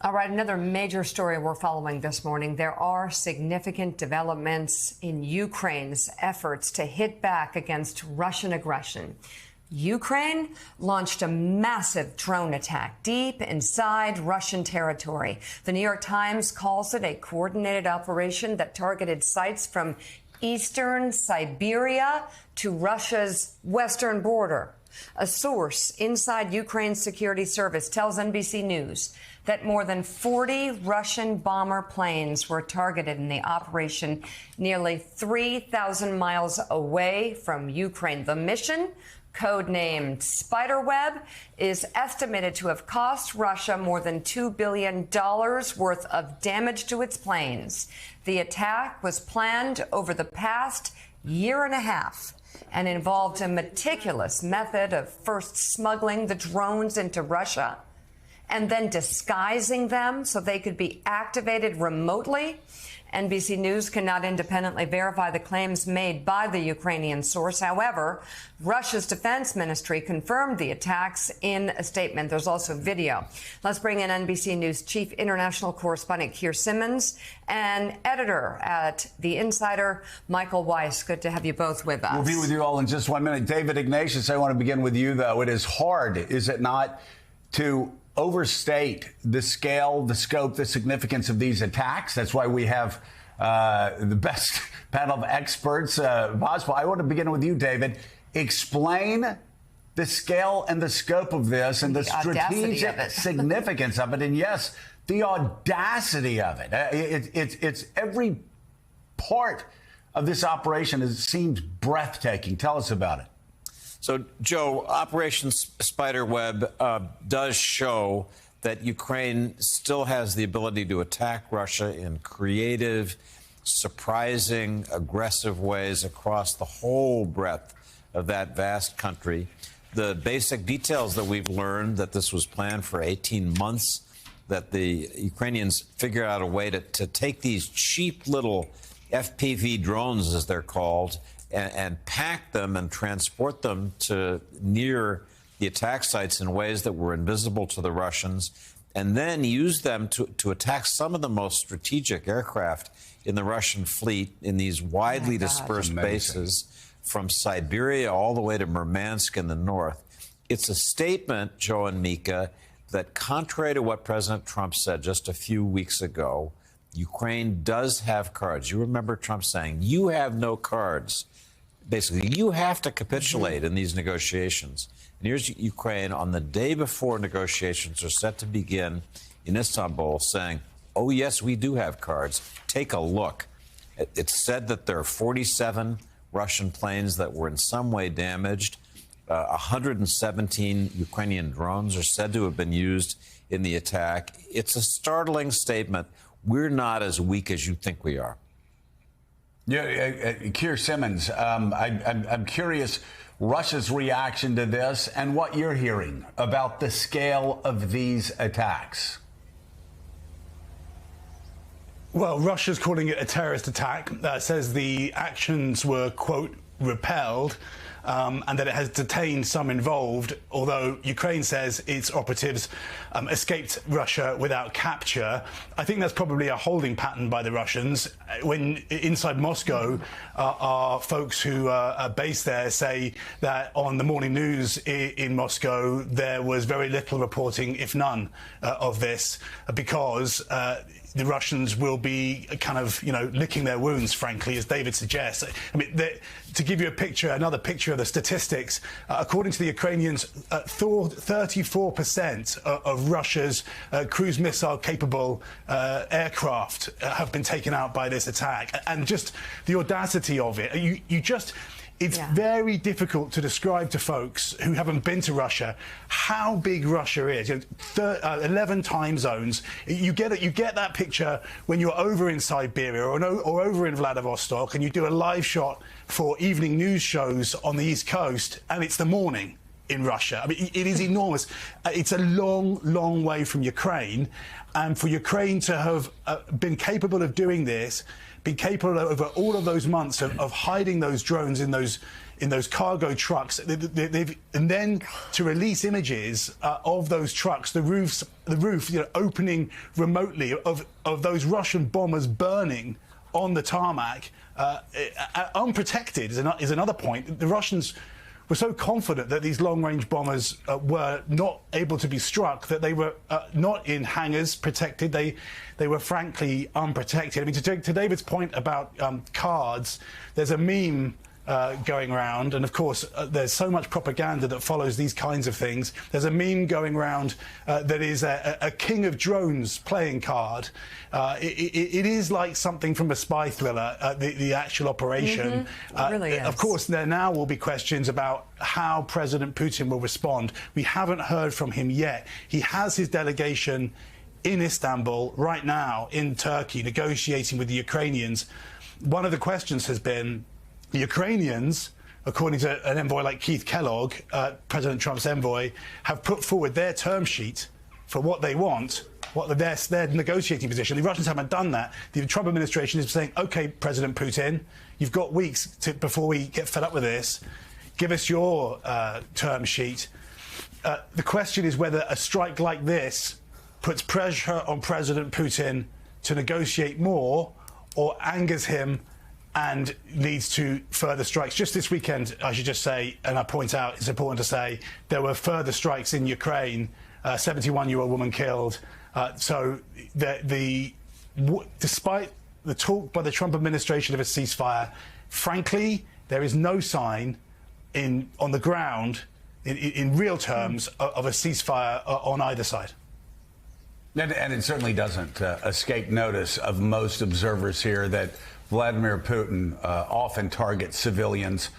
All right, another major story we're following this morning. There are significant developments in Ukraine's efforts to hit back against Russian aggression. Ukraine launched a massive drone attack deep inside Russian territory. The New York Times calls it a coordinated operation that targeted sites from eastern Siberia to Russia's western border. A source inside Ukraine's security service tells NBC News that more than 40 Russian bomber planes were targeted in the operation nearly 3,000 miles away from Ukraine. The mission, codenamed Spiderweb, is estimated to have cost Russia more than $2 billion worth of damage to its planes. The attack was planned over the past year and a half and involved a meticulous method of first smuggling the drones into Russia and then disguising them so they could be activated remotely. NBC News cannot independently verify the claims made by the Ukrainian source. However, Russia's defense ministry confirmed the attacks in a statement. There's also video. Let's bring in NBC News chief international correspondent Keir Simmons and editor at The Insider, Michael Weiss. Good to have you both with us. We'll be with you all in just 1 minute. David Ignatius, I want to begin with you, though. It is hard, is it not, to overstate the scale, the scope, the significance of these attacks. That's why we have the best panel of experts possible. I want to begin with you, David. Explain the scale and the scope of this and the strategic significance of it. And yes, the audacity of it. It's every part of this operation seems breathtaking. Tell us about it. So, Joe, Operation Spiderweb does show that Ukraine still has the ability to attack Russia in creative, surprising, aggressive ways across the whole breadth of that vast country. The basic details that we've learned, that this was planned for 18 months, that the Ukrainians figured out a way to take these cheap little FPV drones, as they're called, and pack them and transport them to near the attack sites in ways that were invisible to the Russians, and then use them to attack some of the most strategic aircraft in the Russian fleet in these widely dispersed bases from Siberia all the way to Murmansk in the north. It's a statement, Joe and Mika, that contrary to what President Trump said just a few weeks ago, Ukraine does have cards. You remember Trump saying, you have no cards. Basically, you have to capitulate in these negotiations. And here's Ukraine on the day before negotiations are set to begin in Istanbul saying, oh, yes, we do have cards. Take a look. It's said that there are 47 Russian planes that were in some way damaged. 117 Ukrainian drones are said to have been used in the attack. It's a startling statement. We're not as weak as you think we are. Yeah, Keir Simmons, I'm curious Russia's reaction to this and what you're hearing about the scale of these attacks. Well, Russia's calling it a terrorist attack, says the actions were, quote, repelled, and that it has detained some involved, although Ukraine says its operatives escaped Russia without capture. I think that's probably a holding pattern by the Russians. When inside Moscow, our folks who are based there say that on the morning news in Moscow, there was very little reporting, if none, of this, because the Russians will be kind of, licking their wounds, frankly, as David suggests. I mean, to give you another picture of the statistics, according to the Ukrainians, 34% of Russia's cruise missile-capable aircraft have been taken out by this attack. And just the audacity of it, it's very difficult to describe to folks who haven't been to Russia how big Russia is. 11 time zones. You get that picture when you're over in Siberia or over in Vladivostok, and you do a live shot for evening news shows on the East Coast, and it's the morning. in Russia. I mean, it is enormous. It's a long, long way from Ukraine. And for Ukraine to have been capable of doing this, been capable over all of those months of hiding those drones in those cargo trucks, and then to release images of those trucks, the roof, opening remotely, of those Russian bombers burning on the tarmac, unprotected is another point. The Russians were so confident that these long-range bombers were not able to be struck that they were not in hangars protected. They were frankly unprotected. I mean, to David's point about cards, there's a meme going around, and of course there's so much propaganda that follows these kinds of things. There's a meme going around that is a king of drones playing card. It is like something from a spy thriller, the actual operation. It really is. Of course, there now will be questions about how President Putin will respond. We haven't heard from him yet. He has his delegation in Istanbul right now, in Turkey, negotiating with the Ukrainians. One of the questions has been, the Ukrainians, according to an envoy like Keith Kellogg, President Trump's envoy, have put forward their term sheet for what they want, their negotiating position. The Russians haven't done that. The Trump administration is saying, OK, President Putin, you've got weeks before we get fed up with this. Give us your term sheet. The question is whether a strike like this puts pressure on President Putin to negotiate more, or angers him and leads to further strikes. Just this weekend, I should just say, and I point out, it's important to say, there were further strikes in Ukraine, 71-year-old woman killed. So despite the talk by the Trump administration of a ceasefire, frankly, there is no sign on the ground, in real terms, of a ceasefire on either side. And it certainly doesn't escape notice of most observers here that Vladimir Putin often targets civilians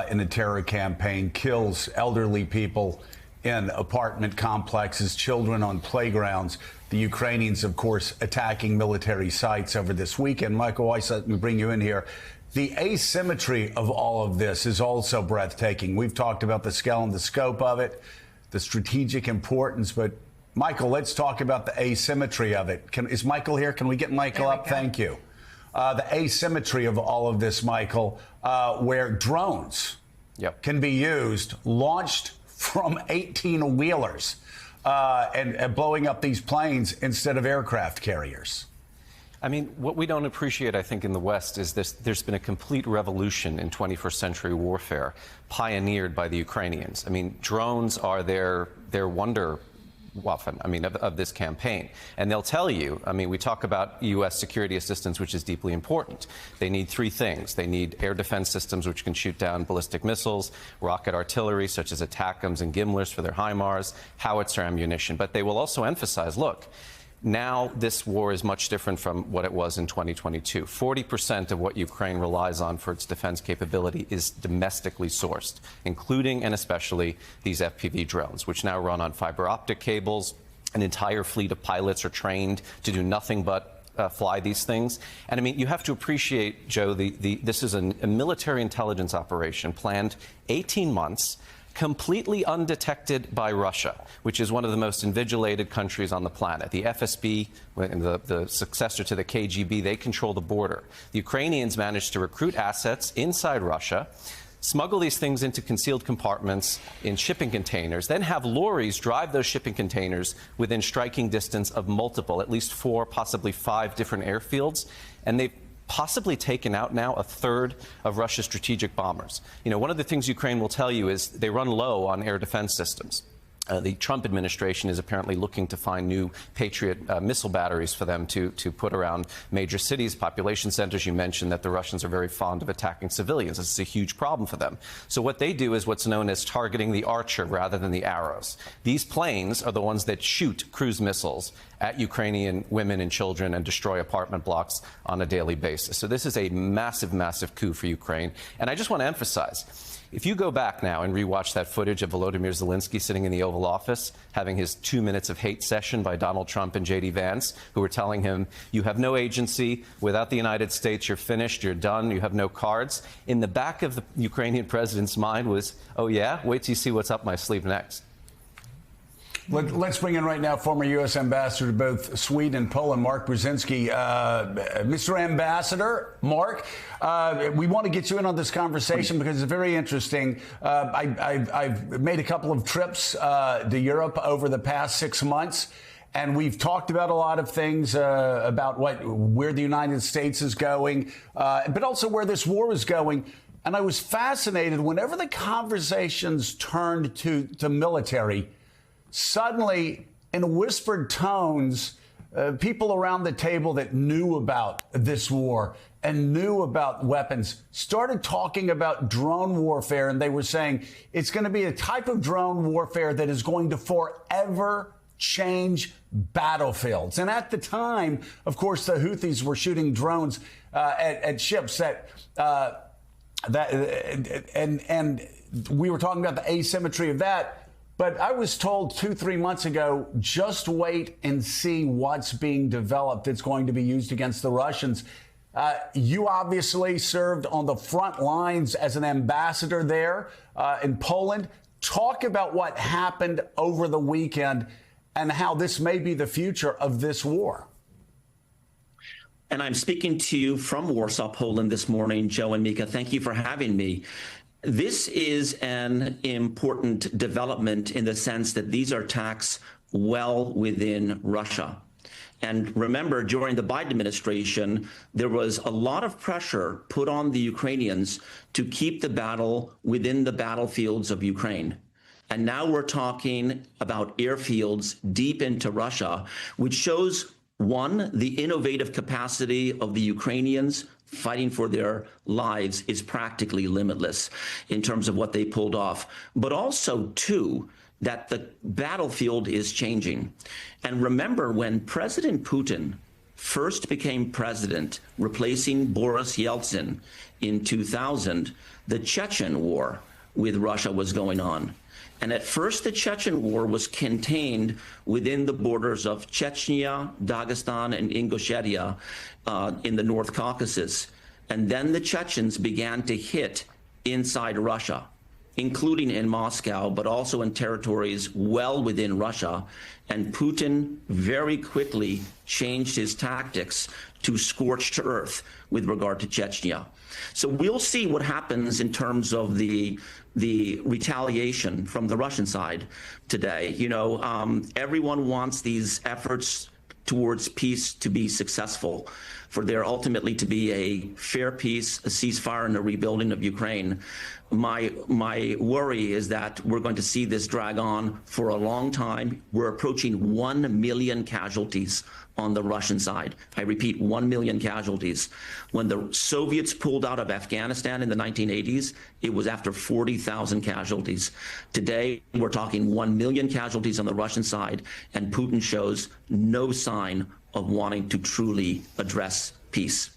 in a terror campaign, kills elderly people in apartment complexes, children on playgrounds. The Ukrainians, of course, attacking military sites over this weekend. Michael Weiss, let me bring you in here. The asymmetry of all of this is also breathtaking. We've talked about the scale and the scope of it, the strategic importance, but Michael, let's talk about the asymmetry of it. Is Michael here? Can we get Michael up? Thank you. The asymmetry of all of this, Michael, where drones can be used, launched from 18-wheelers, and blowing up these planes instead of aircraft carriers. I mean, what we don't appreciate, I think, in the West is there's been a complete revolution in 21st century warfare pioneered by the Ukrainians. I mean, drones are their wonder weapon, of this campaign. And they'll tell you, we talk about U.S. security assistance, which is deeply important. They need three things. They need air defense systems, which can shoot down ballistic missiles, rocket artillery, such as ATACMS and GIMLRS for their HIMARS, howitzer ammunition. But they will also emphasize, look, now this war is much different from what it was in 2022. 40% of what Ukraine relies on for its defense capability is domestically sourced, including and especially these FPV drones, which now run on fiber optic cables. An entire fleet of pilots are trained to do nothing but fly these things. And you have to appreciate, Joe, this is a military intelligence operation planned 18 months, completely undetected by Russia, which is one of the most invigilated countries on the planet. The FSB, the successor to the KGB, they control the border. The Ukrainians managed to recruit assets inside Russia, smuggle these things into concealed compartments in shipping containers, then have lorries drive those shipping containers within striking distance of multiple, at least 4, possibly 5 different airfields. And they've possibly taken out now a third of Russia's strategic bombers. One of the things Ukraine will tell you is they run low on air defense systems. The Trump administration is apparently looking to find new Patriot missile batteries for them to put around major cities, population centers. You mentioned that the Russians are very fond of attacking civilians. This is a huge problem for them. So what they do is what's known as targeting the Archer rather than the arrows. These planes are the ones that shoot cruise missiles at Ukrainian women and children and destroy apartment blocks on a daily basis. So this is a massive, massive coup for Ukraine. And I just want to emphasize, If you go back now and rewatch that footage of Volodymyr Zelensky sitting in the Oval Office, having his 2 minutes of hate session by Donald Trump and J.D. Vance, who were telling him, you have no agency, without the United States, you're finished, you're done, you have no cards. In the back of the Ukrainian president's mind was, oh yeah, wait till you see what's up my sleeve next. Let's bring in right now former U.S. Ambassador to both Sweden and Poland, Mark Brzezinski. Mr. Ambassador, Mark, we want to get you in on this conversation because it's very interesting. I've made a couple of trips to Europe over the past 6 months, and we've talked about a lot of things about where the United States is going, but also where this war is going. And I was fascinated whenever the conversations turned to military. Suddenly, in whispered tones, people around the table that knew about this war and knew about weapons started talking about drone warfare. And they were saying it's going to be a type of drone warfare that is going to forever change battlefields. And at the time, of course, the Houthis were shooting drones at ships and we were talking about the asymmetry of that. But I was told 2-3 months ago, just wait and see what's being developed that's going to be used against the Russians. You obviously served on the front lines as an ambassador there in Poland. Talk about what happened over the weekend and how this may be the future of this war. And I'm speaking to you from Warsaw, Poland this morning, Joe and Mika. Thank you for having me. This is an important development in the sense that these are attacks well within Russia. And remember, during the Biden administration, there was a lot of pressure put on the Ukrainians to keep the battle within the battlefields of Ukraine. And now we're talking about airfields deep into Russia, which shows, one, the innovative capacity of the Ukrainians fighting for their lives is practically limitless in terms of what they pulled off, but also, two, that the battlefield is changing. And remember, when President Putin first became president, replacing Boris Yeltsin in 2000, the Chechen War with Russia was going on. And at first, the Chechen War was contained within the borders of Chechnya, Dagestan, and Ingushetia in the North Caucasus. And then the Chechens began to hit inside Russia, including in Moscow, but also in territories well within Russia. And Putin very quickly changed his tactics to scorched earth with regard to Chechnya. So we'll see what happens in terms of the retaliation from the Russian side today. You know, everyone wants these efforts towards peace to be successful, for there ultimately to be a fair peace, a ceasefire, and a rebuilding of Ukraine. My worry is that we're going to see this drag on for a long time. We're approaching 1 million casualties on the Russian side. I repeat, 1 million casualties. When the Soviets pulled out of Afghanistan in the 1980s, it was after 40,000 casualties. Today, we're talking 1 million casualties on the Russian side, and Putin shows no sign of wanting to truly address peace.